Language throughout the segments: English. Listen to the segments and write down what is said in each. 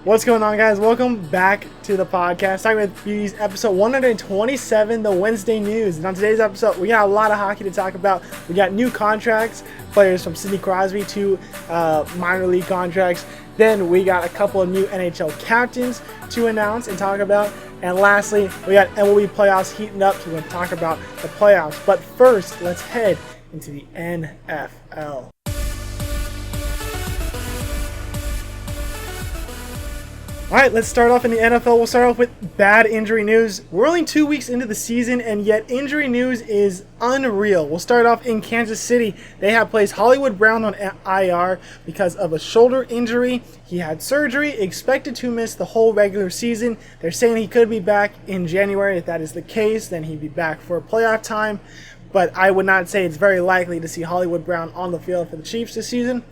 What's going on, guys? Welcome back to the podcast. Talking with Beauties, episode 127, the Wednesday news. And on today's episode, we got a lot of hockey to talk about. We got new contracts, players from Sidney Crosby to minor league contracts. Then we got a couple of new NHL captains to announce and talk about. And lastly, we got MLB playoffs heating up, so we're going to talk about the playoffs. But first, let's head into the NFL. Alright, let's start off in the NFL. We'll start off with bad injury news. We're only 2 weeks into the season, and yet injury news is unreal. We'll start off in Kansas City. They have placed Hollywood Brown on IR because of a shoulder injury. He had surgery, expected to miss the whole regular season. They're saying he could be back in January. If that is the case, then he'd be back for playoff time. But I would not say it's very likely to see Hollywood Brown on the field for the Chiefs this season.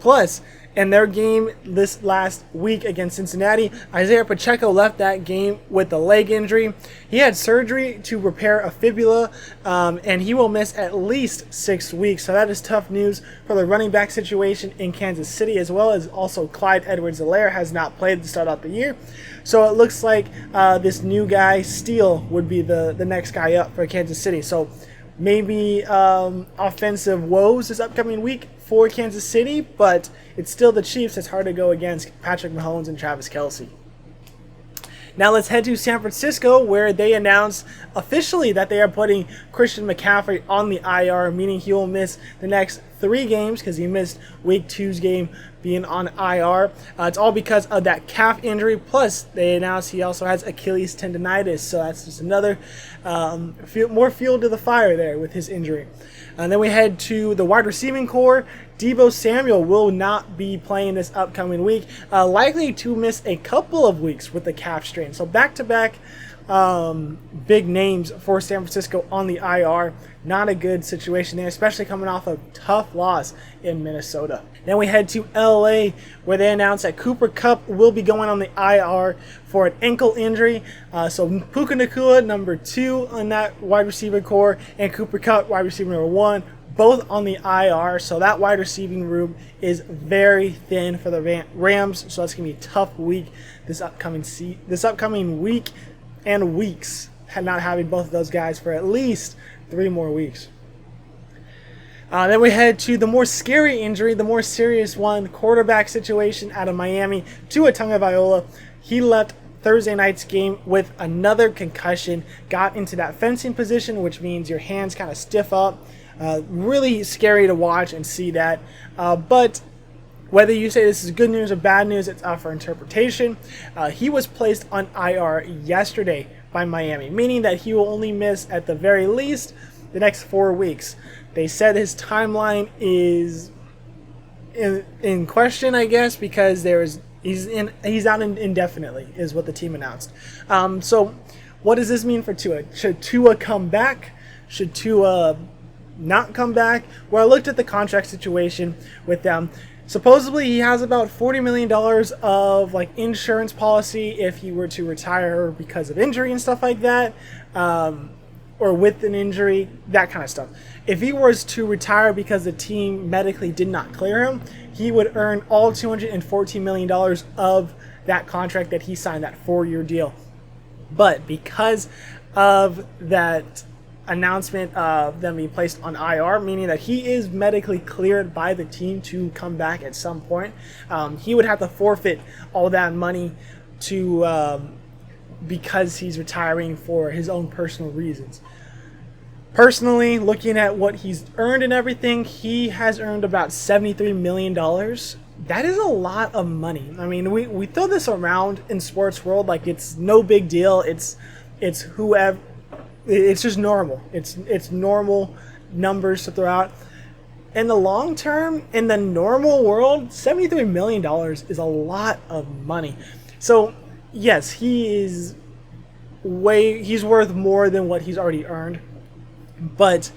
Plus, in their game this last week against Cincinnati, Isaiah Pacheco left that game with a leg injury. He had surgery to repair a fibula, and he will miss at least 6 weeks. So that is tough news for the running back situation in Kansas City, as well as also Clyde Edwards-Helaire has not played to start out the year. So it looks like this new guy, Steele, would be the next guy up for Kansas City. So maybe offensive woes this upcoming week for Kansas City, but it's still the Chiefs. It's hard to go against Patrick Mahomes and Travis Kelce. Now let's head to San Francisco, where they announced officially that they are putting Christian McCaffrey on the IR, meaning he will miss the next 3 games because he missed Week 2's game being on IR. It's all because of that calf injury. Plus, they announced he also has Achilles tendonitis, so that's just another more fuel to the fire there with his injury. And then we head to the wide receiving core. Deebo Samuel will not be playing this upcoming week, likely to miss a couple of weeks with the calf strain. So back-to-back big names for San Francisco on the IR. Not a good situation there, especially coming off a tough loss in Minnesota. Then we head to LA, where they announced that Cooper Kupp will be going on the IR for an ankle injury. So Puka Nacua, number 2 on that wide receiver core, and Cooper Kupp, wide receiver number 1, both on the IR. So that wide receiving room is very thin for the Rams. So that's going to be a tough week this upcoming week and weeks, not having both of those guys for at least 3 more weeks. Then we head to the more scary injury, the more serious one, quarterback situation out of Miami. Tua Tagovailoa, he left Thursday night's game with another concussion, got into that fencing position, which means your hands kind of stiff up. Really scary to watch and see that. But whether you say this is good news or bad news, it's up for interpretation. He was placed on IR yesterday by Miami, meaning that he will only miss at the very least the next 4 weeks. They said his timeline is in question, I guess, because he's out indefinitely, is what the team announced. So what does this mean for Tua? Should Tua come back? Should Tua not come back? Well, I looked at the contract situation with them. Supposedly, he has about $40 million of insurance policy if he were to retire because of injury and stuff like that, or with an injury, that kind of stuff. If he was to retire because the team medically did not clear him, he would earn all $214 million of that contract that he signed, that 4-year deal. But because of that announcement of them being placed on IR, meaning that he is medically cleared by the team to come back at some point, he would have to forfeit all that money to because he's retiring for his own personal reasons. Personally, looking at what he's earned and everything, he has earned about $73 million. That is a lot of money. I mean, we throw this around in sports world like it's no big deal. It's whoever. It's just normal. It's normal numbers to throw out. In the long term, in the normal world, $73 million is a lot of money. So, yes, he's worth more than what he's already earned. But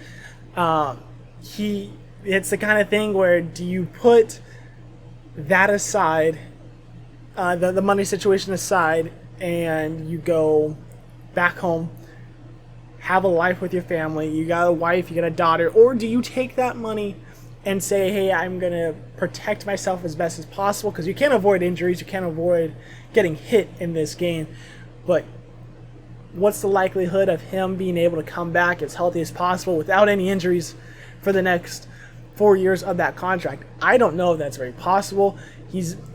it's the kind of thing where, do you put that aside, the money situation aside, and you go back home, have a life with your family, you got a wife, you got a daughter, or do you take that money and say, hey, I'm going to protect myself as best as possible, because you can't avoid injuries, you can't avoid getting hit in this game. But what's the likelihood of him being able to come back as healthy as possible without any injuries for the next 4 years of that contract? I don't know if that's very possible.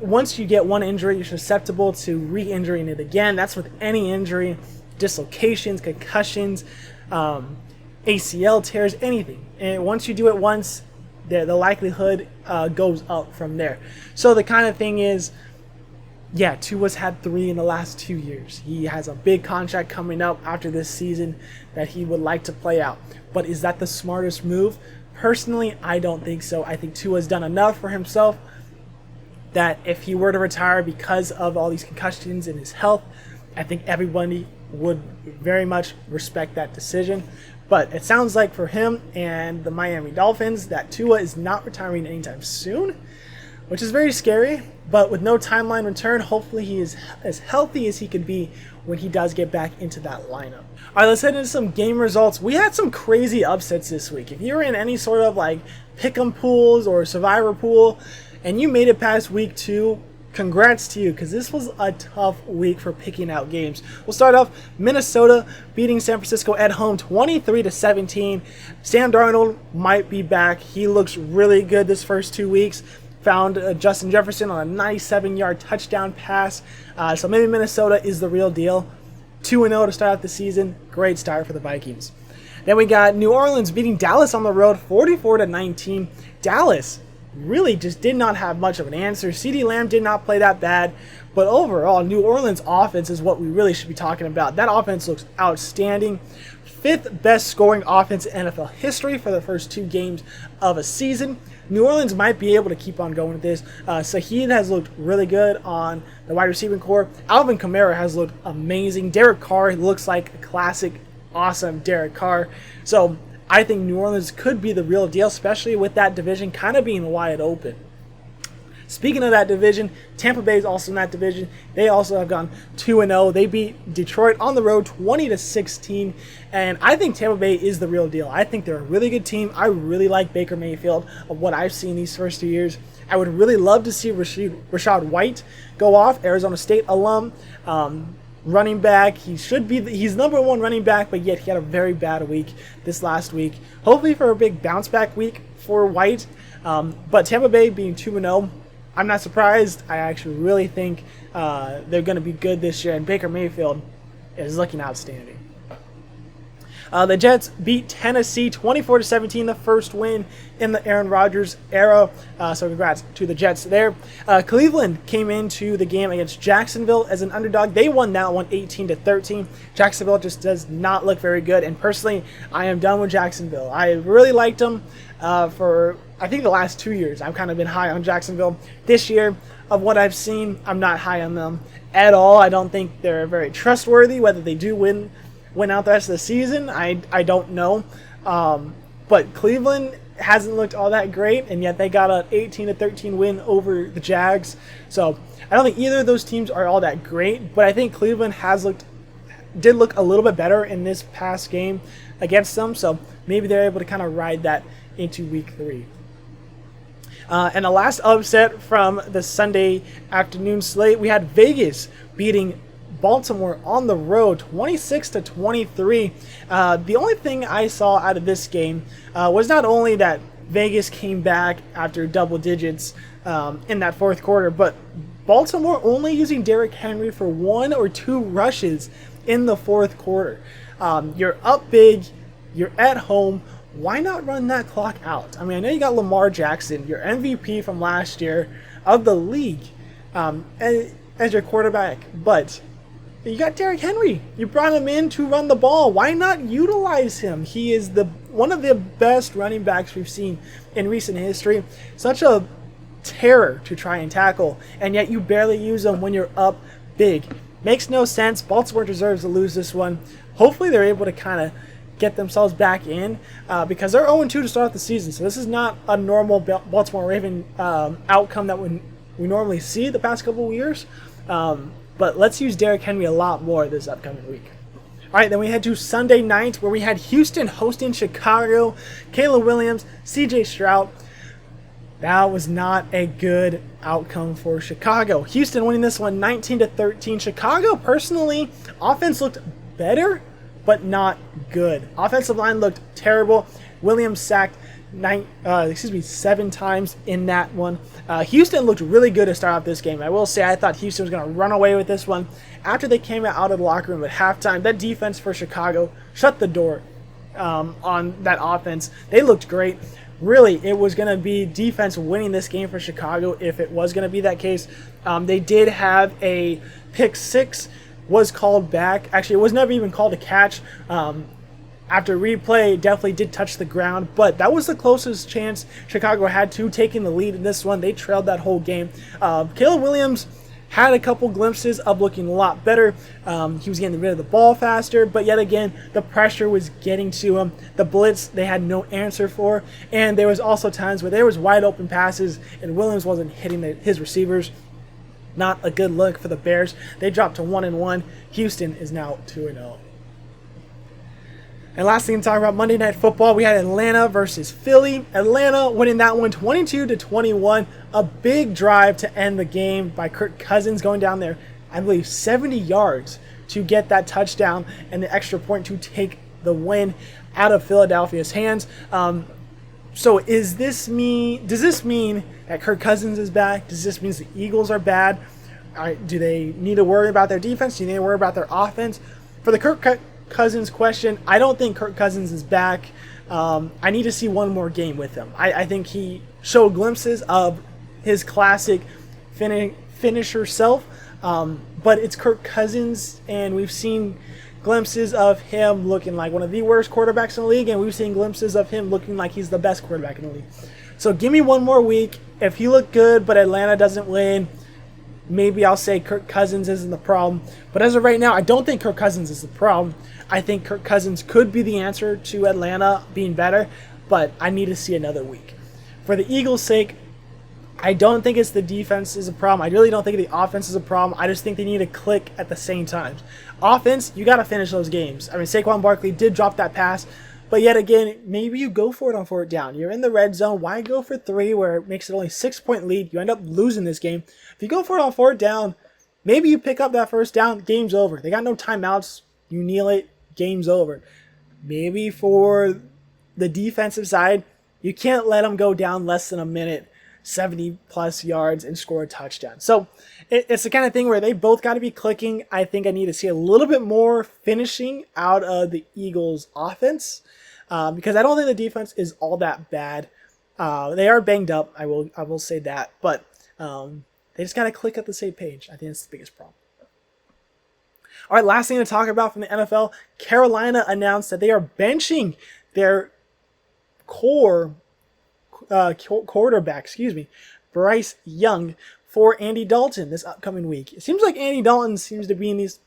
Once you get one injury, you're susceptible to re-injuring it again. That's with any injury, dislocations, concussions, ACL tears, anything. And once you do it once, the likelihood goes up from there. So the kind of thing is, yeah, Tua's had 3 in the last 2 years. He has a big contract coming up after this season that he would like to play out. But is that the smartest move? Personally, I don't think so. I think Tua's done enough for himself that if he were to retire because of all these concussions and his health, I think everybody would very much respect that decision. But it sounds like for him and the Miami Dolphins that Tua is not retiring anytime soon, which is very scary. But with no timeline return, hopefully he is as healthy as he can be when he does get back into that lineup. All right, let's head into some game results. We had some crazy upsets this week. If you're in any sort of like pick'em pools or survivor pool and you made it past week 2, congrats to you, because this was a tough week for picking out games. We'll start off Minnesota beating San Francisco at home 23-17. Sam Darnold might be back. He looks really good this first 2 weeks. Found Justin Jefferson on a 97-yard touchdown pass. So maybe Minnesota is the real deal. 2-0 to start out the season. Great start for the Vikings. Then we got New Orleans beating Dallas on the road 44-19. Dallas really just did not have much of an answer. CeeDee Lamb did not play that bad, but overall, New Orleans offense is what we really should be talking about. That offense looks outstanding. 5th best scoring offense in NFL history for the first 2 games of a season. New Orleans might be able to keep on going with this. Saheed has looked really good on the wide receiving core. Alvin Kamara has looked amazing. Derek Carr looks like a classic, awesome Derek Carr. So I think New Orleans could be the real deal, especially with that division kind of being wide open. Speaking of that division, Tampa Bay is also in that division. They also have gone 2-0. They beat Detroit on the road 20-16. And I think Tampa Bay is the real deal. I think they're a really good team. I really like Baker Mayfield of what I've seen these first 2 years. I would really love to see Rachaad White go off, Arizona State alum. Running back, he's number 1 running back, but yet he had a very bad week this last week. Hopefully for a big bounce back week for White. But Tampa Bay being 2-0, I'm not surprised. I actually really think they're going to be good this year, and Baker Mayfield is looking outstanding. The Jets beat Tennessee 24-17, the first win in the Aaron Rodgers era. So congrats to the Jets there. Cleveland came into the game against Jacksonville as an underdog. They won that one 18-13. Jacksonville just does not look very good. And personally, I am done with Jacksonville. I really liked them for, I think, the last 2 years. I've kind of been high on Jacksonville. This year, of what I've seen, I'm not high on them at all. I don't think they're very trustworthy. Whether they do win out the rest of the season, I don't know. But Cleveland hasn't looked all that great, and yet they got an 18-13 win over the Jags. So I don't think either of those teams are all that great, but I think Cleveland did look a little bit better in this past game against them. So maybe they're able to kind of ride that into week 3. And the last upset from the Sunday afternoon slate, we had Vegas beating Baltimore on the road 26-23. The only thing I saw out of this game was not only that Vegas came back after double digits in that fourth quarter, but Baltimore only using Derrick Henry for 1 or 2 rushes in the fourth quarter. You're up big, you're at home. Why not run that clock out? I mean, I know you got Lamar Jackson, your MVP from last year of the league, as your quarterback, but you got Derrick Henry. You brought him in to run the ball. Why not utilize him? He is one of the best running backs we've seen in recent history. Such a terror to try and tackle, and yet you barely use him when you're up big. Makes no sense. Baltimore deserves to lose this one. Hopefully they're able to kind of get themselves back in because they're 0-2 to start the season. So this is not a normal Baltimore Raven outcome that we normally see the past couple of years. But let's use Derrick Henry a lot more this upcoming week. All right, then we head to Sunday night where we had Houston hosting Chicago. Caleb Williams, CJ Stroud. That was not a good outcome for Chicago. Houston winning this one 19-13. Chicago, personally, offense looked better, but not good. Offensive line looked terrible. Williams sacked 7 times in that one. Houston looked really good to start off this game. I will say I thought Houston was going to run away with this one. After they came out of the locker room at halftime, that defense for Chicago shut the door on that offense. They looked great. Really, it was going to be defense winning this game for Chicago if it was going to be that case. They did have a pick six was called back. Actually, it was never even called a catch. After replay, definitely did touch the ground, but that was the closest chance Chicago had to taking the lead in this one. They trailed that whole game. Caleb Williams had a couple glimpses of looking a lot better. He was getting rid of the ball faster, but yet again, the pressure was getting to him. The blitz, they had no answer for, and there was also times where there was wide open passes, and Williams wasn't hitting his receivers. Not a good look for the Bears. They dropped to 1-1. Houston is now 2-0. And last thing to talk about, Monday Night Football, we had Atlanta versus Philly. Atlanta winning that one 22-21. A big drive to end the game by Kirk Cousins going down there, I believe 70 yards to get that touchdown and the extra point to take the win out of Philadelphia's hands. So does this mean that Kirk Cousins is back? Does this mean the Eagles are bad? Do they need to worry about their defense? Do they need to worry about their offense? For the Kirk Cousins question, I don't think Kirk Cousins is back. I need to see one more game with him. I think he showed glimpses of his classic finisher self, but it's Kirk Cousins, and we've seen glimpses of him looking like one of the worst quarterbacks in the league, and we've seen glimpses of him looking like he's the best quarterback in the league. So give me one more week. If he looked good but Atlanta doesn't win, maybe I'll say Kirk Cousins isn't the problem. But as of right now, I don't think Kirk Cousins is the problem. I think Kirk Cousins could be the answer to Atlanta being better, but I need to see another week. For the Eagles' sake, I don't think it's the defense is a problem. I really don't think the offense is a problem. I just think they need to click at the same time. Offense, you got to finish those games. I mean, Saquon Barkley did drop that pass, but yet again, maybe you go for it on fourth down. You're in the red zone. Why go for 3 where it makes it only 6-point lead? You end up losing this game. If you go for it on fourth down, maybe you pick up that first down. Game's over. They got no timeouts. You kneel it. Game's over. Maybe for the defensive side, you can't let them go down less than a minute, 70-plus yards, and score a touchdown. So it's the kind of thing where they both got to be clicking. I think I need to see a little bit more finishing out of the Eagles' offense because I don't think the defense is all that bad. They are banged up, I will say that, but they just got to click at the same page. I think that's the biggest problem. All right, last thing to talk about from the NFL, Carolina announced that they are benching their quarterback, Bryce Young, for Andy Dalton this upcoming week. It seems like Andy Dalton seems to be in these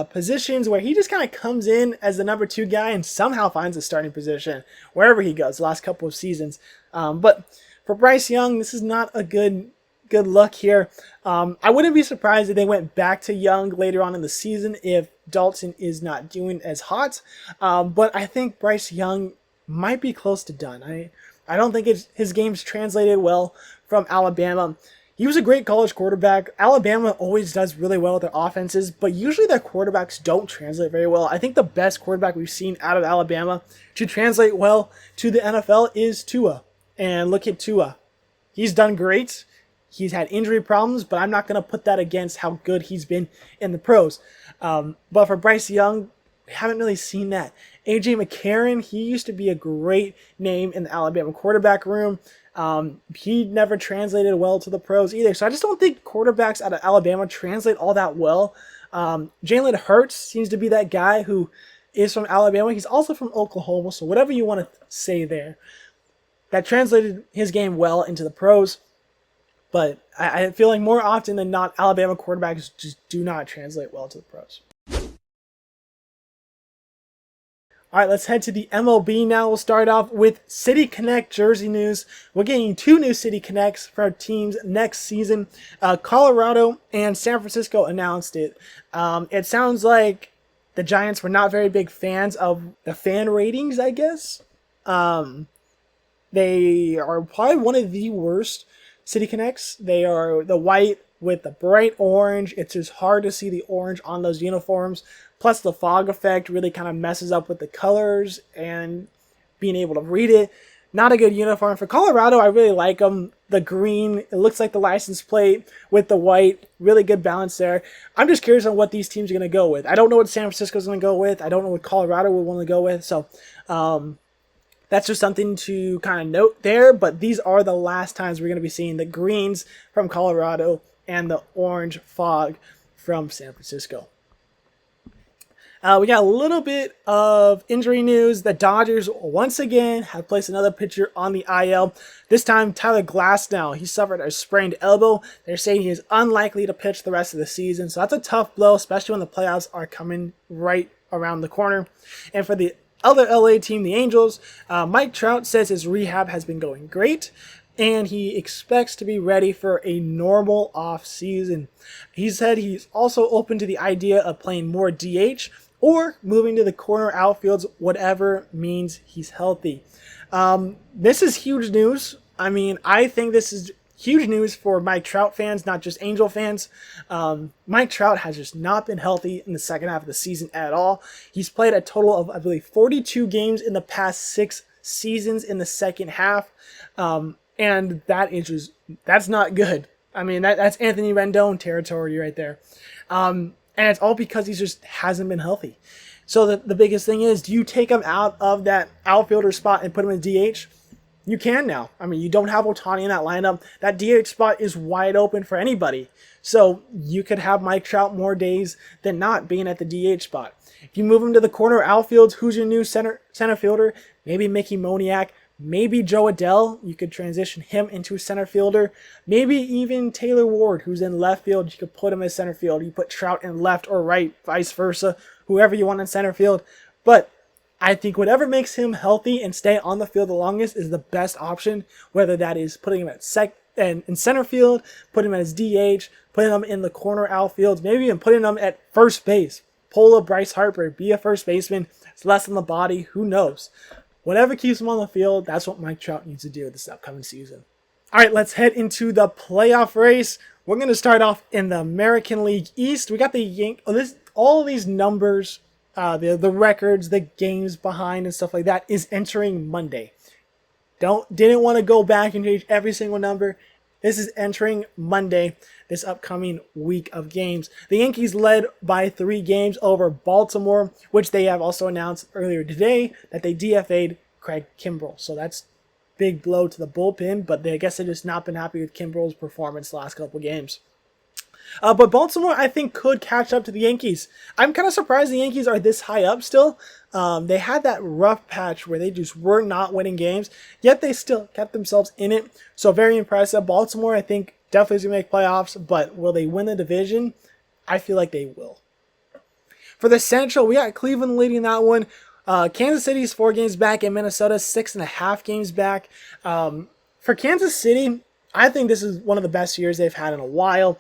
positions where he just kind of comes in as the number 2 guy and somehow finds a starting position wherever he goes the last couple of seasons. But for Bryce Young, this is not a good look here. I wouldn't be surprised if they went back to Young later on in the season if Dalton is not doing as hot. But I think Bryce Young might be close to done. I don't think his game's translated well from Alabama. He was a great college quarterback. Alabama always does really well with their offenses, but usually their quarterbacks don't translate very well. I think the best quarterback we've seen out of Alabama to translate well to the NFL is Tua. And look at Tua. He's done great. He's had injury problems, but I'm not going to put that against how good he's been in the pros. But for Bryce Young, we haven't really seen that. A.J. McCarron, he used to be a great name in the Alabama quarterback room. He never translated well to the pros either. So I just don't think quarterbacks out of Alabama translate all that well. Jalen Hurts seems to be that guy who is from Alabama. He's also from Oklahoma, so whatever you want to say there. That translated his game well into the pros. But I feel like more often than not, Alabama quarterbacks just do not translate well to the pros. All right, let's head to the MLB now. We'll start off with City Connect jersey news. We're getting 2 new City Connects for our teams next season. Colorado and San Francisco announced it. It sounds like the Giants were not very big fans of the fan ratings, I guess. They are probably one of the worst City Connects. They are the white with the bright orange. It's just hard to see the orange on those uniforms. Plus, the fog effect really kind of messes up with the colors and being able to read it. Not a good uniform. For Colorado, I really like them. The green, it looks like the license plate with the white. Really good balance there. I'm just curious on what these teams are going to go with. I don't know what San Francisco's going to go with. I don't know what Colorado would want to go with. So that's just something to kind of note there. But these are the last times we're going to be seeing the greens from Colorado and the orange fog from San Francisco. We got a little bit of injury news. The Dodgers once again have placed another pitcher on the IL. This time, Tyler Glasnow. He suffered a sprained elbow. They're saying he is unlikely to pitch the rest of the season. So that's a tough blow, especially when the playoffs are coming right around the corner. And for the other LA team, the Angels, Mike Trout says his rehab has been going great, and he expects to be ready for a normal off season. He said he's also open to the idea of playing more DH or moving to the corner outfields, whatever means he's healthy. This is huge news. I mean, I think this is huge news for Mike Trout fans, not just Angel fans. Mike Trout has just not been healthy in the second half of the season at all. He's played a total of, I believe, 42 games in the past 6 seasons in the second half. And that's not good. I mean, that's Anthony Rendon territory right there. And it's all because he just hasn't been healthy. So the biggest thing is, do you take him out of that outfielder spot and put him in DH? You can now. I mean, you don't have Ohtani in that lineup. That DH spot is wide open for anybody. So you could have Mike Trout more days than not being at the DH spot. If you move him to the corner outfields, who's your new center fielder? Maybe Mickey Moniak. Maybe Joe Adell, you could transition him into a center fielder. Maybe even Taylor Ward, who's in left field, you could put him as center field. You put Trout in left or right, vice versa, whoever you want in center field. But I think whatever makes him healthy and stay on the field the longest is the best option, whether that is putting him at in center field, putting him as DH, putting him in the corner outfields, maybe even putting him at first base. Pull a Bryce Harper, be a first baseman. It's less on the body, who knows? Whatever keeps him on the field, that's what Mike Trout needs to do this upcoming season. All right, let's head into the playoff race. We're going to start off in the American League East. We got all of these numbers, the records, the games behind and stuff like that is entering Monday. Didn't want to go back and change every single number. This is entering Monday, this upcoming week of games. The Yankees led by 3 games over Baltimore, which they have also announced earlier today that they DFA'd Craig Kimbrell. So that's big blow to the bullpen, but I guess they've just not been happy with Kimbrell's performance the last couple of games. But Baltimore, I think, could catch up to the Yankees. I'm kind of surprised the Yankees are this high up still. They had that rough patch where they just were not winning games, yet they still kept themselves in it. So very impressive. Baltimore, I think, definitely is going to make playoffs, but will they win the division? I feel like they will. For the Central, we got Cleveland leading that one. Kansas City's 4 games back, and Minnesota 6.5 games back. For Kansas City, I think this is one of the best years they've had in a while.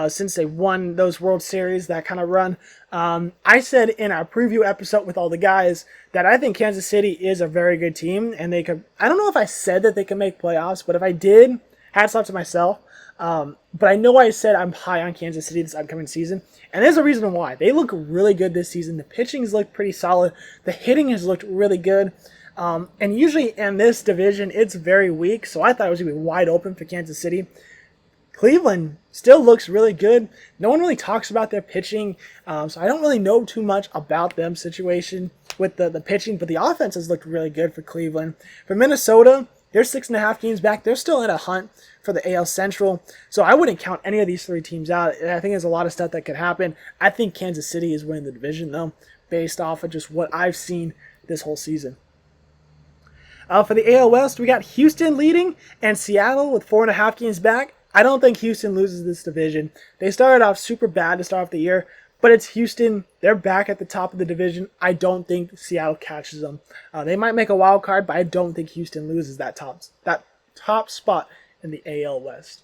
Since they won those World Series, that kind of run. I said in our preview episode with all the guys that I think Kansas City is a very good team, and they could, I don't know if I said that they could make playoffs, but if I did, hats off to myself. But I know I said I'm high on Kansas City this upcoming season, and there's a reason why. They look really good this season. The pitching has looked pretty solid. The hitting has looked really good. And usually in this division, it's very weak, so I thought it was going to be wide open for Kansas City. Cleveland still looks really good. No one really talks about their pitching, so I don't really know too much about them situation with the pitching, but the offense has looked really good for Cleveland. For Minnesota, they're 6.5 games back. They're still in a hunt for the AL Central, so I wouldn't count any of these 3 teams out. I think there's a lot of stuff that could happen. I think Kansas City is winning the division, though, based off of just what I've seen this whole season. For the AL West, we got Houston leading and Seattle with 4.5 games back. I don't think Houston loses this division. They started off super bad to start off the year, but it's Houston. They're back at the top of the division. I don't think Seattle catches them. They might make a wild card, but I don't think Houston loses that top spot in the AL West.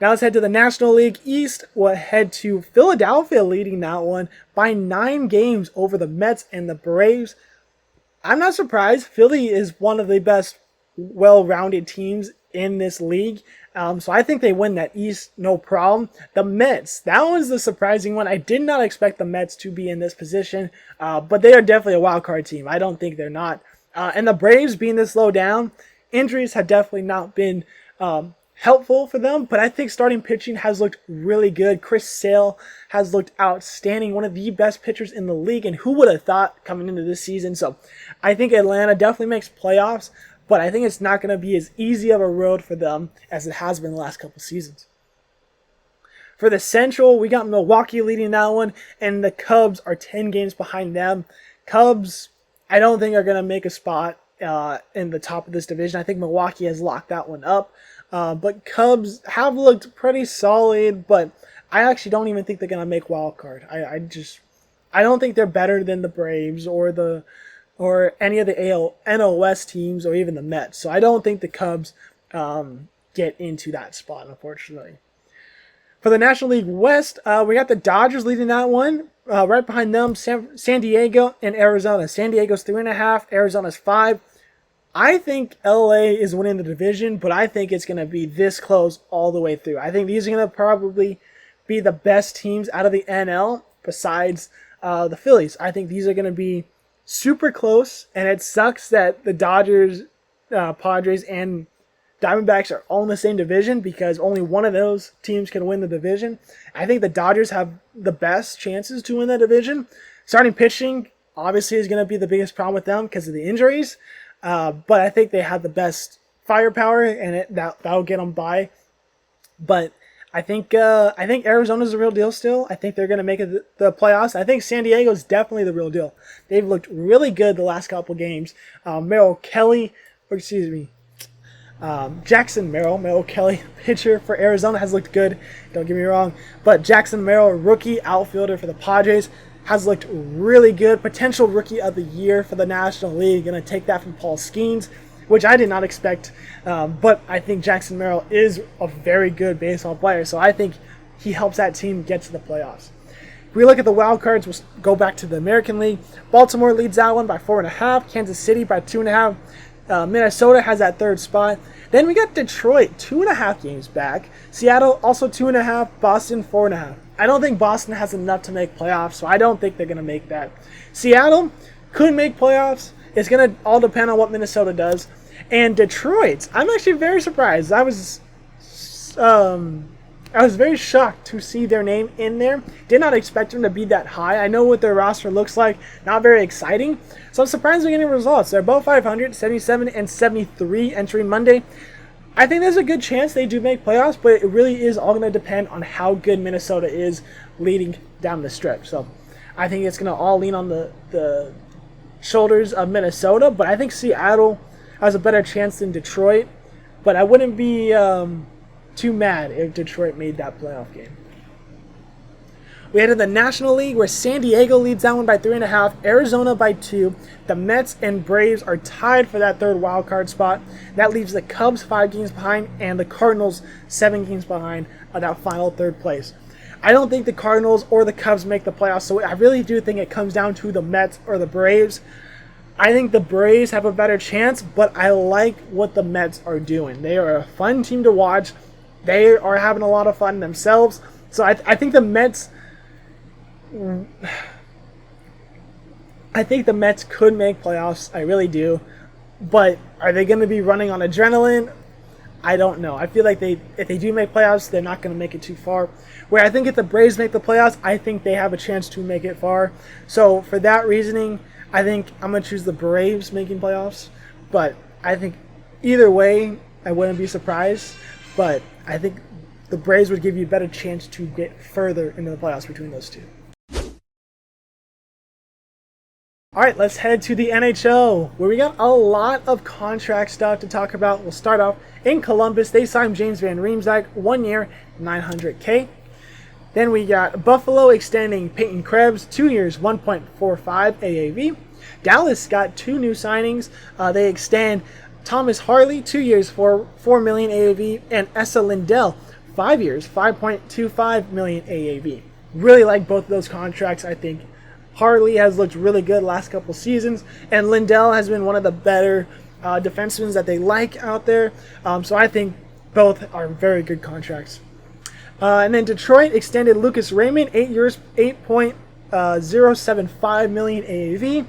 Now let's head to the National League East. We'll head to Philadelphia leading that one by 9 games over the Mets and the Braves. I'm not surprised. Philly is one of the best, well-rounded teams in this league. So I think they win that East, no problem. The Mets, that one's the surprising one. I did not expect the Mets to be in this position, but they are definitely a wild card team. I don't think they're not. And the Braves being this low down, injuries have definitely not been helpful for them, but I think starting pitching has looked really good. Chris Sale has looked outstanding, one of the best pitchers in the league, and who would have thought coming into this season? So I think Atlanta definitely makes playoffs, but I think it's not going to be as easy of a road for them as it has been the last couple seasons. For the Central, we got Milwaukee leading that one, and the Cubs are 10 games behind them. Cubs, I don't think are going to make a spot in the top of this division. I think Milwaukee has locked that one up. But Cubs have looked pretty solid, but I actually don't even think they're going to make wild card. I don't think they're better than the Braves or any of the NL West teams or even the Mets. So I don't think the Cubs get into that spot, unfortunately. For the National League West, we got the Dodgers leading that one. Right behind them, San Diego and Arizona. San Diego's 3.5, Arizona's 5. I think LA is winning the division, but I think it's going to be this close all the way through. I think these are going to probably be the best teams out of the NL besides the Phillies. I think these are going to be super close, and it sucks that the Dodgers, Padres, and Diamondbacks are all in the same division because only one of those teams can win the division. I think the Dodgers have the best chances to win the division. Starting pitching, obviously, is going to be the biggest problem with them because of the injuries. But I think they have the best firepower, and that'll get them by. But I think Arizona's the real deal still. I think they're going to make it the playoffs. I think San Diego's definitely the real deal. They've looked really good the last couple games. Jackson Merrill Kelly, pitcher for Arizona, has looked good. Don't get me wrong. But Jackson Merrill, rookie outfielder for the Padres, has looked really good. Potential Rookie of the Year for the National League. Going to take that from Paul Skeens, which I did not expect. But I think Jackson Merrill is a very good baseball player, so I think he helps that team get to the playoffs. If we look at the wild cards, we'll go back to the American League. Baltimore leads that one by 4.5. Kansas City by 2.5. Minnesota has that third spot. Then we got Detroit, 2.5 games back. Seattle also 2.5. Boston 4.5. I don't think Boston has enough to make playoffs, so I don't think they're going to make that. Seattle could make playoffs. It's going to all depend on what Minnesota does. And Detroit, I'm actually very surprised. I was very shocked to see their name in there. Did not expect them to be that high. I know what their roster looks like. Not very exciting. So I'm surprised they're getting results. They're both 500, 77, and 73 entering Monday. I think there's a good chance they do make playoffs, but it really is all going to depend on how good Minnesota is leading down the stretch. So I think it's going to all lean on the shoulders of Minnesota, but I think Seattle has a better chance than Detroit. But I wouldn't be too mad if Detroit made that playoff game. We head to the National League where San Diego leads that one by 3.5, Arizona by 2. The Mets and Braves are tied for that third wild card spot. That leaves the Cubs 5 games behind and the Cardinals 7 games behind that final third place. I don't think the Cardinals or the Cubs make the playoffs, so I really do think it comes down to the Mets or the Braves. I think the Braves have a better chance, but I like what the Mets are doing. They are a fun team to watch. They are having a lot of fun themselves. So I think the Mets... I think the Mets could make playoffs. I really do. But are they going to be running on adrenaline? I don't know. I feel like if they do make playoffs, they're not going to make it too far. Where I think if the Braves make the playoffs, I think they have a chance to make it far. So for that reasoning, I think I'm going to choose the Braves making playoffs. But I think either way, I wouldn't be surprised. But I think the Braves would give you a better chance to get further into the playoffs between those two. All right, let's head to the NHL, where we got a lot of contract stuff to talk about. We'll start off in Columbus. They signed James Van Riemsdyk, 1 year, $900K. Then we got Buffalo extending Peyton Krebs, 2 years, $1.45 AAV. Dallas got 2 new signings. They extend Thomas Harley, 2 years for $4 million AAV, and Esa Lindell, 5 years, $5.25 million AAV. Really like both of those contracts. I think Harley has looked really good last couple seasons, and Lindell has been one of the better defensemen that they like out there. So I think both are very good contracts. And then Detroit extended Lucas Raymond 8 years, $8.075 million AAV.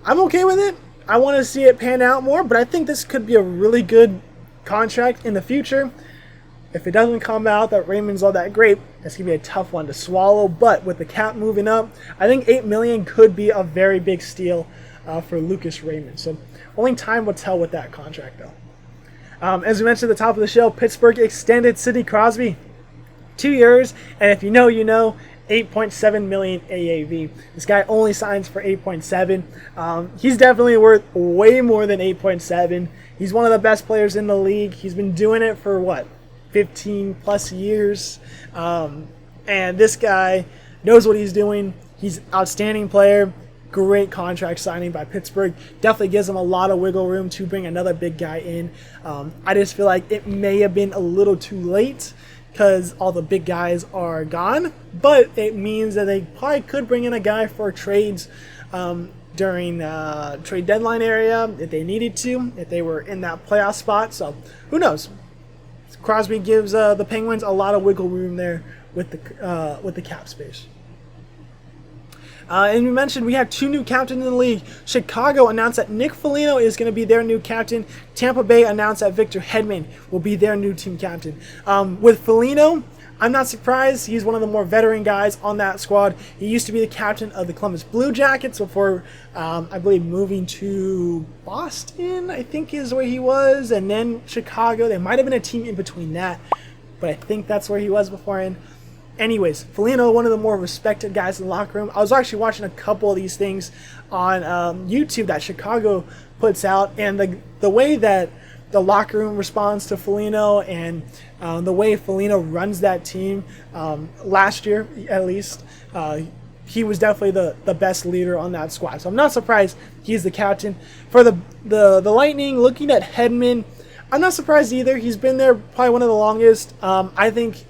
I'm okay with it. I want to see it pan out more, but I think this could be a really good contract in the future. If it doesn't come out that Raymond's all that great, it's going to be a tough one to swallow. But with the cap moving up, I think $8 million could be a very big steal for Lucas Raymond. So only time will tell with that contract, though. As we mentioned at the top of the show, Pittsburgh extended Sidney Crosby 2 years. And if you know, you know, $8.7 million AAV. This guy only signs for $8.7. He's definitely worth way more than $8.7. He's one of the best players in the league. He's been doing it for, 15 plus years. And this guy knows what he's doing. He's an outstanding player. Great contract signing by Pittsburgh. Definitely gives him a lot of wiggle room to bring another big guy in. I just feel like it may have been a little too late because all the big guys are gone. But it means that they probably could bring in a guy for trades during trade deadline area if they needed to, if they were in that playoff spot. So who knows? Crosby gives the Penguins a lot of wiggle room there with the cap space. And we mentioned we have 2 new captains in the league. Chicago announced that Nick Foligno is going to be their new captain. Tampa Bay announced that Victor Hedman will be their new team captain. With Foligno, I'm not surprised. He's one of the more veteran guys on that squad. He used to be the captain of the Columbus Blue Jackets before, I believe, moving to Boston, I think is where he was, and then Chicago. There might have been a team in between that, but I think that's where he was beforehand. Anyways, Foligno, one of the more respected guys in the locker room. I was actually watching a couple of these things on YouTube that Chicago puts out, and the way that the locker room responds to Foligno and the way Foligno runs that team last year, at least, he was definitely the best leader on that squad. So I'm not surprised he's the captain. For the Lightning, looking at Hedman, I'm not surprised either. He's been there probably one of the longest. I think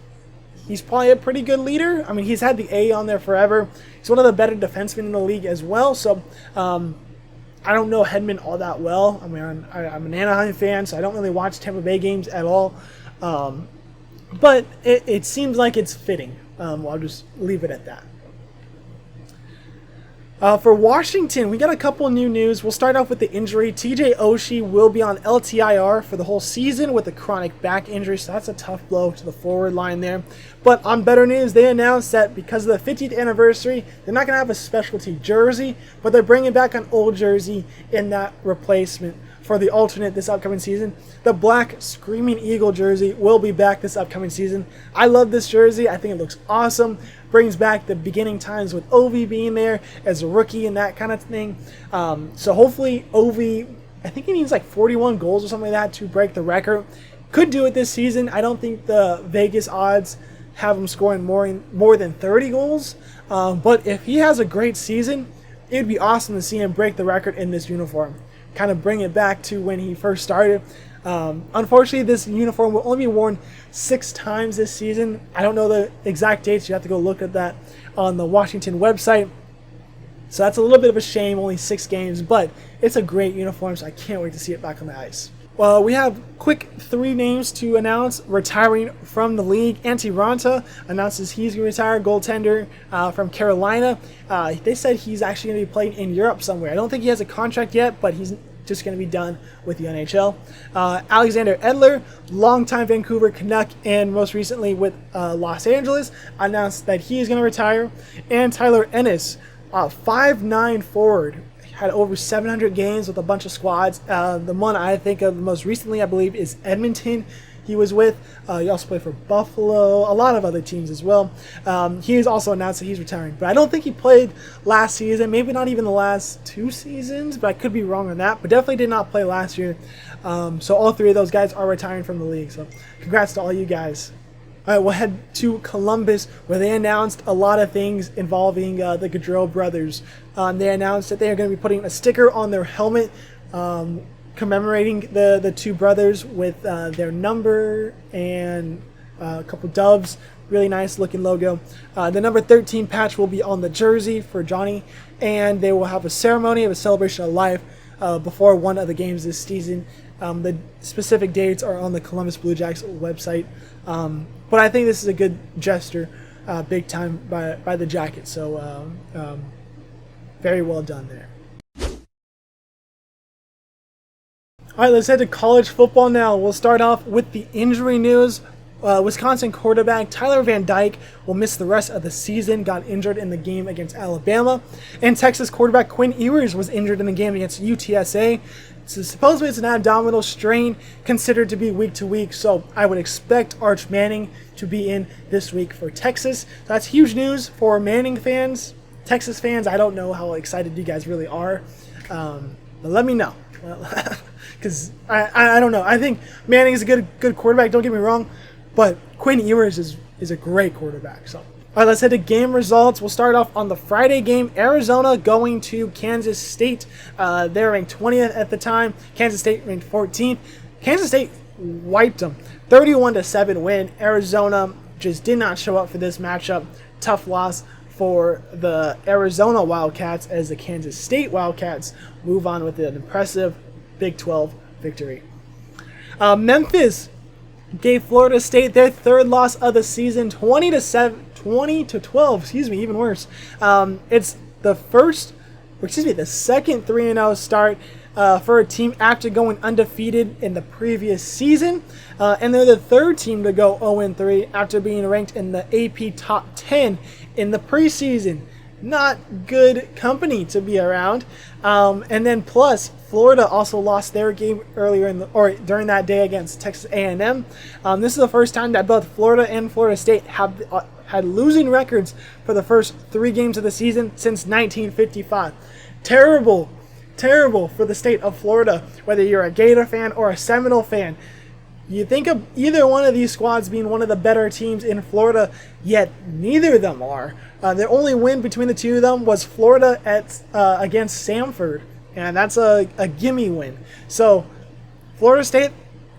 he's probably a pretty good leader. I mean, he's had the A on there forever. He's one of the better defensemen in the league as well. So I don't know Hedman all that well. I mean, I'm an Anaheim fan, so I don't really watch Tampa Bay games at all. But it seems like it's fitting. I'll just leave it at that. For Washington, we got a couple new news. We'll start off with the injury. TJ Oshie will be on LTIR for the whole season with a chronic back injury, so that's a tough blow to the forward line there. But on better news, they announced that because of the 50th anniversary, they're not going to have a specialty jersey, but they're bringing back an old jersey in that replacement for the alternate this upcoming season. The black Screaming Eagle jersey will be back this upcoming season. I love this jersey. I think it looks awesome. Brings back the beginning times with Ovi being there as a rookie and that kind of thing. So hopefully Ovi, I think he needs like 41 goals or something like that to break the record. Could do it this season. I don't think the Vegas odds have him scoring more than 30 goals. But if he has a great season, it would be awesome to see him break the record in this uniform. Kind of bring it back to when he first started. Unfortunately, this uniform will only be worn 6 times this season. I don't know the exact dates. You have to go look at that on the Washington website. So that's a little bit of a shame, only 6 games, but it's a great uniform, so I can't wait to see it back on the ice. Well, we have quick 3 names to announce retiring from the league. Antti Raanta announces he's going to retire, goaltender from Carolina. They said he's actually going to be playing in Europe somewhere. I don't think he has a contract yet, but he's just going to be done with the NHL. Alexander Edler, longtime Vancouver Canuck, and most recently with Los Angeles, announced that he is going to retire. And Tyler Ennis, 5'9" forward, had over 700 games with a bunch of squads. The one I think of most recently, I believe, is Edmonton. He was with. He also played for Buffalo, a lot of other teams as well. He has also announced that he's retiring, but I don't think he played last season, maybe not even the last 2 seasons, but I could be wrong on that, but definitely did not play last year. So all 3 of those guys are retiring from the league, so congrats to all you guys. All right, we'll head to Columbus, where they announced a lot of things involving the Gaudreau brothers. They announced that they are going to be putting a sticker on their helmet commemorating the 2 brothers with their number and a couple doves Really nice looking logo. The number 13 patch will be on the jersey for Johnny, and they will have a ceremony of a celebration of life before one of the games this season. The specific dates are on the Columbus Blue Jackets website, but I think this is a good gesture, big time by the Jackets. So very well done there. All right, let's head to college football now. We'll start off with the injury news. Wisconsin quarterback Tyler Van Dyke will miss the rest of the season, got injured in the game against Alabama. And Texas quarterback Quinn Ewers was injured in the game against UTSA. So supposedly it's an abdominal strain, considered to be week to week, so I would expect Arch Manning to be in this week for Texas. So that's huge news for Manning fans. Texas fans, I don't know how excited you guys really are, but let me know. Because I don't know. I think Manning is a good quarterback, don't get me wrong, but Quinn Ewers is a great quarterback. So, all right, let's head to game results. We'll start off on the Friday game. Arizona going to Kansas State. They're ranked 20th at the time. Kansas State ranked 14th. Kansas State wiped them. 31-7 win. Arizona just did not show up for this matchup. Tough loss for the Arizona Wildcats as the Kansas State Wildcats move on with an impressive Big 12 victory. Memphis gave Florida State their third loss of the season, 20-12. Excuse me, even worse. It's the second 3-0 start for a team after going undefeated in the previous season, and they're the third team to go 0-3 after being ranked in the AP Top 10 in the preseason. Not good company to be around. And then plus, Florida also lost their game during that day against Texas A&M. This is the first time that both Florida and Florida State have had losing records for the first 3 games of the season since 1955. Terrible for the state of Florida, whether you're a Gator fan or a Seminole fan. You think of either one of these squads being one of the better teams in Florida, yet neither of them are. The only win between the two of them was Florida against Samford, and that's a gimme win. So, Florida State,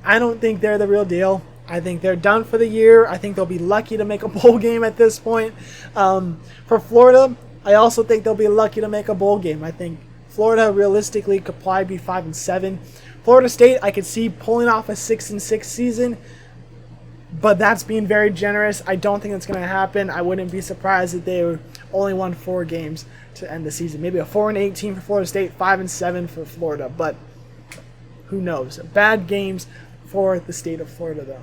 I don't think they're the real deal. I think they're done for the year. I think they'll be lucky to make a bowl game at this point. For Florida, I also think they'll be lucky to make a bowl game. I think Florida realistically could probably be 5-7. Florida State, I could see pulling off a 6-6 season, but that's being very generous. I don't think that's going to happen. I wouldn't be surprised if they only won 4 games to end the season. Maybe a 4-8 team for Florida State, 5-7 for Florida, but who knows? Bad games for the state of Florida, though.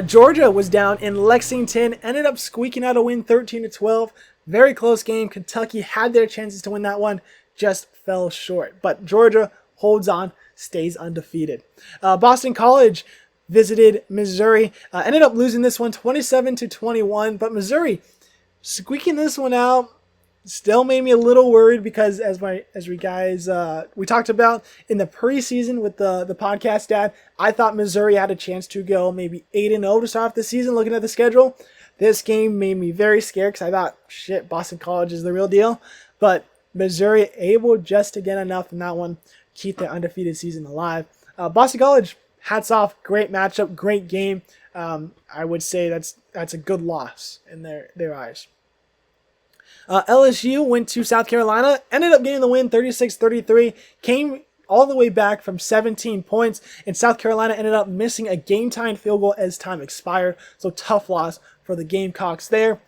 Georgia was down in Lexington, ended up squeaking out a win 13-12. Very close game. Kentucky had their chances to win that one, just fell short. But Georgia holds on, stays undefeated. Boston College visited Missouri, ended up losing this one 27-21, but Missouri squeaking this one out still made me a little worried because we talked about in the preseason with the podcast dad, I thought Missouri had a chance to go maybe 8-0 to start off the season looking at the schedule. This game made me very scared because I thought, shit, Boston College is the real deal, but Missouri able just to get enough in that one, keep their undefeated season alive. Boston College, hats off, great matchup, great game. I would say that's a good loss in their eyes. LSU went to South Carolina, ended up getting the win 36-33, came all the way back from 17 points, and South Carolina ended up missing a game-tying field goal as time expired, so tough loss for the Gamecocks there.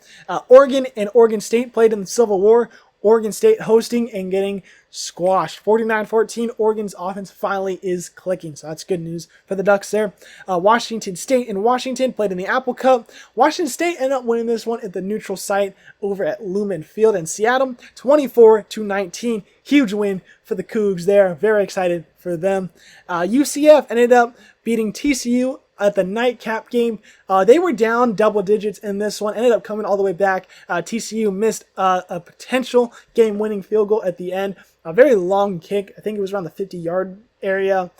Oregon and Oregon State played in the Civil War. Oregon State hosting and getting squashed. 49-14, Oregon's offense finally is clicking, so that's good news for the Ducks there. Washington State and Washington played in the Apple Cup. Washington State ended up winning this one at the neutral site over at Lumen Field in Seattle, 24-19. Huge win for the Cougs there. Very excited for them. UCF ended up beating TCU at the nightcap game. They were down double digits in this one, ended up coming all the way back. TCU missed a potential game-winning field goal at the end. A very long kick. I think it was around the 50-yard area.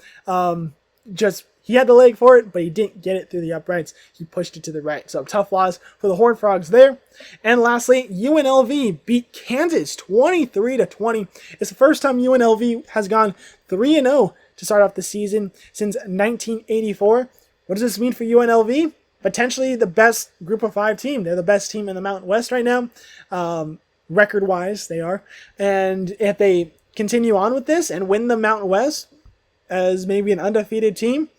He had the leg for it, but he didn't get it through the uprights. He pushed it to the right. So tough loss for the Horned Frogs there. And lastly, UNLV beat Kansas 23-20. It's the first time UNLV has gone 3-0 to start off the season since 1984. What does this mean for UNLV? potentially the best Group of 5 team. They're the best team in the Mountain West right now, record-wise they are. And if they continue on with this and win the Mountain West as maybe an undefeated team,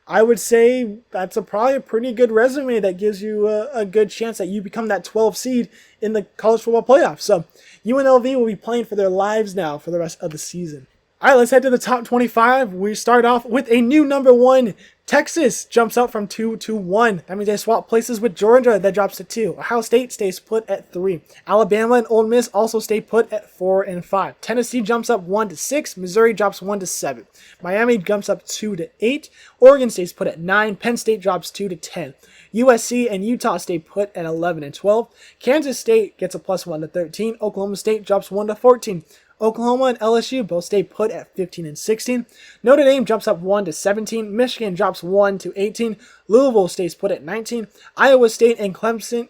I would say that's probably a pretty good resume that gives you a good chance that you become that 12 seed in the college football playoffs. So UNLV will be playing for their lives now for the rest of the season. All right, let's head to the top 25. We start off with a new number 1. Texas jumps up from 2 to 1. That means they swap places with Georgia. That drops to 2. Ohio State stays put at 3. Alabama and Ole Miss also stay put at 4 and 5. Tennessee jumps up 1 to 6. Missouri drops 1 to 7. Miami jumps up 2 to 8. Oregon stays put at 9. Penn State drops 2 to 10. USC and Utah stay put at 11 and 12. Kansas State gets a plus 1 to 13. Oklahoma State drops 1 to 14. Oklahoma and LSU both stay put at 15 and 16. Notre Dame jumps up 1 to 17. Michigan drops 1 to 18. Louisville stays put at 19. Iowa State, Clemson,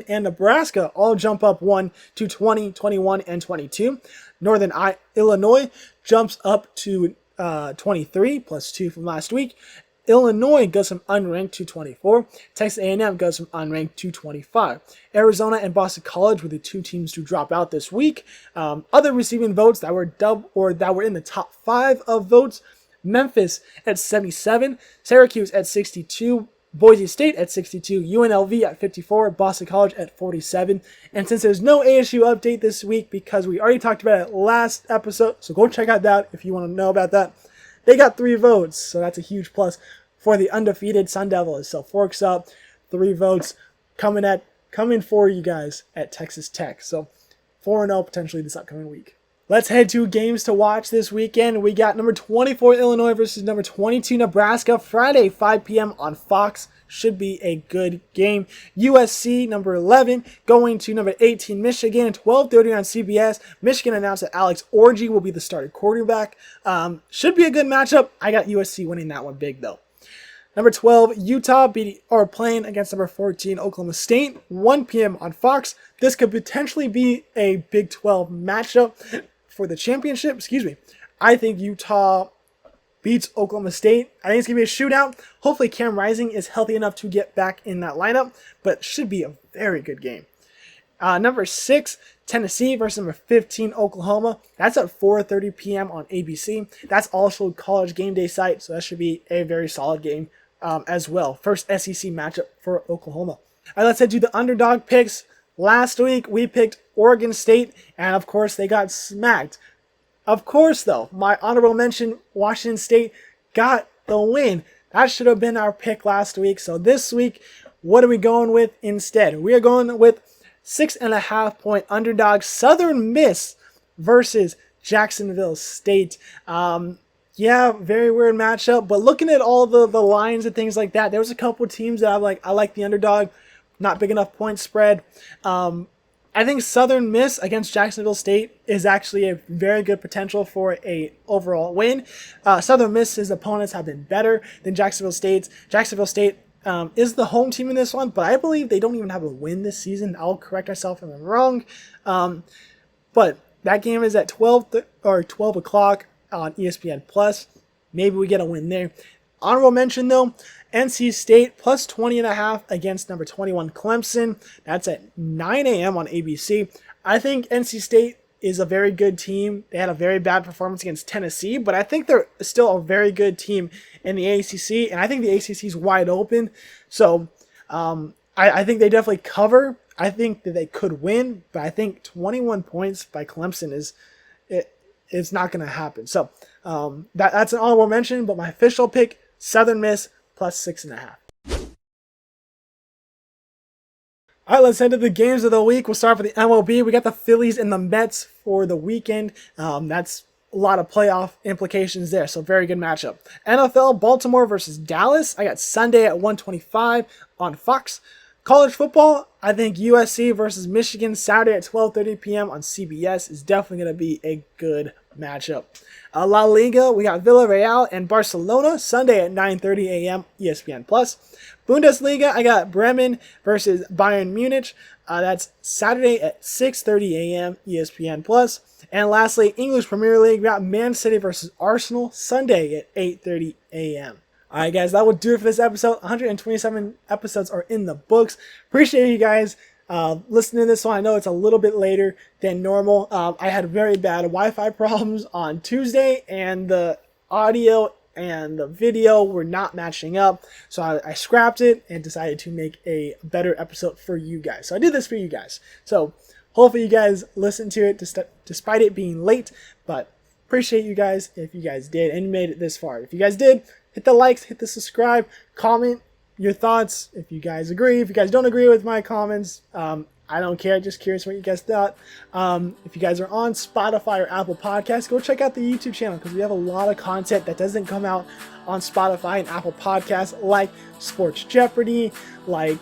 and Nebraska all jump up 1 to 20, 21, and 22. Northern Illinois jumps up to 23 plus 2 from last week. Illinois goes from unranked to 24. Texas A&M goes from unranked to 25. Arizona and Boston College were the 2 teams to drop out this week. Other receiving votes that were that were in the top 5 of votes: Memphis at 77, Syracuse at 62, Boise State at 62, UNLV at 54, Boston College at 47. And since there's no ASU update this week because we already talked about it last episode, so go check out that if you want to know about that. They got 3 votes, so that's a huge plus for the undefeated Sun Devils. So Forks up, 3 votes coming for you guys at Texas Tech. So 4-0 potentially this upcoming week. Let's head to games to watch this weekend. We got number 24 Illinois versus number 22 Nebraska, Friday 5 p.m. on Fox. Should be a good game. USC number 11 going to number 18 Michigan at 12:30 on CBS. Michigan announced that Alex Orji will be the starting quarterback. Should be a good matchup. I got USC winning that one big though. Number 12 Utah are playing against number 14 Oklahoma State, 1 p.m. on Fox. This could potentially be a Big 12 matchup for the championship. I think Utah beats Oklahoma State. I think it's going to be a shootout. Hopefully Cam Rising is healthy enough to get back in that lineup, but should be a very good game. Number 6, Tennessee versus number 15, Oklahoma. That's at 4:30 p.m. on ABC. That's also College Game Day site, so that should be a very solid game as well. First SEC matchup for Oklahoma. All right, let's head to the underdog picks. Last week, we picked Oregon State, and of course, they got smacked. Of course, though, my honorable mention, Washington State, got the win. That should have been our pick last week. So this week, what are we going with instead? We are going with 6.5-point underdog Southern Miss versus Jacksonville State. Yeah, very weird matchup. But looking at all the lines and things like that, there was a couple of teams that I like the underdog. Not big enough point spread. I think Southern Miss against Jacksonville State is actually a very good potential for a overall win. Southern Miss's opponents have been better than Jacksonville State's. Jacksonville State is the home team in this one, but I believe they don't even have a win this season. I'll correct myself if I'm wrong. But that game is at 12 o'clock on ESPN Plus. Maybe we get a win there. Honorable mention though, NC State plus 20.5 against number 21 Clemson. That's at 9 a.m. on ABC. I think NC State is a very good team. They had a very bad performance against Tennessee, but I think they're still a very good team in the ACC, and I think the ACC is wide open. So I think they definitely cover. I think that they could win, but I think 21 points by Clemson it's not going to happen. So that's an honorable mention, but my official pick, Southern Miss plus 6.5. All right, let's head to the games of the week. We'll start with the MLB. We got the Phillies and the Mets for the weekend. That's a lot of playoff implications there, so very good matchup. NFL, Baltimore versus Dallas. I got Sunday at 1:25 on Fox. College football, I think USC versus Michigan Saturday at 12:30 p.m. on CBS is definitely going to be a good matchup. La Liga, we got Villarreal and Barcelona Sunday at 9:30 a.m. ESPN Plus. Bundesliga, I got Bremen versus Bayern Munich. That's Saturday at 6:30 a.m. ESPN Plus. And lastly, English Premier League, we got Man City versus Arsenal Sunday at 8:30 a.m. All right, guys, that will do it for this episode. 127 episodes are in the books. Appreciate you guys listening to this one. I know it's a little bit later than normal. I had very bad Wi-Fi problems on Tuesday, and the audio and the video were not matching up. So I scrapped it and decided to make a better episode for you guys. So I did this for you guys. So hopefully you guys listened to it despite it being late, but appreciate you guys if you guys did and made it this far. If you guys did, hit the likes, hit the subscribe, comment your thoughts. If you guys agree, if you guys don't agree with my comments, I don't care. Just curious what you guys thought. If you guys are on Spotify or Apple Podcasts, go check out the YouTube channel because we have a lot of content that doesn't come out on Spotify and Apple Podcasts, like Sports Jeopardy, like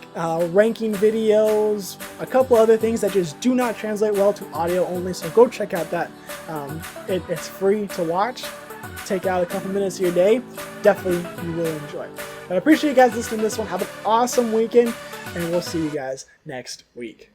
ranking videos, a couple other things that just do not translate well to audio only. So go check out that. It's free to watch. Take out a couple minutes of your day. Definitely you will enjoy. But I appreciate you guys listening to this one. Have an awesome weekend, and we'll see you guys next week.